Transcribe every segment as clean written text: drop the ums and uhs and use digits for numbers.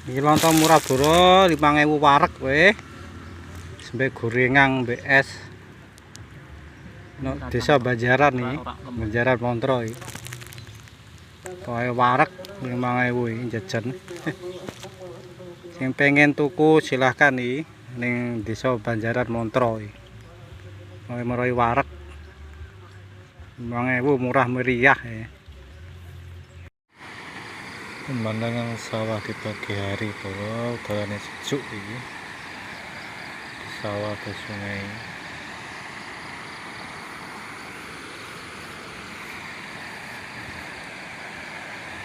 Iki lontong murah boro 5.000 wareg kowe. Sampai gorengan BS. No, desa Banjaran nih, Banjaran Montro iki. Pokoke wareg 5.000 iki jajan. Sing pengen tuku silahkan iki ning desa Banjaran Montro iki. Pokoke meroi wareg 5.000 murah meriah ya. Pemandangan sawah di pagi hari bro, udaranya sejuk ini. Sawah ke sungai.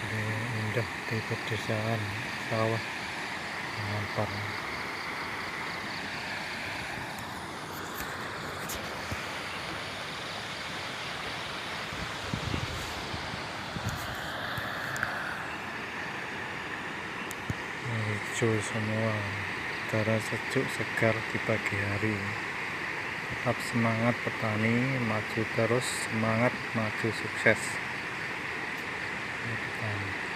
Ini indah di pedesaan sawah ngampar. Hijau semua, udara sejuk segar di pagi hari. Tetap semangat petani, maju terus, semangat maju sukses. Petani.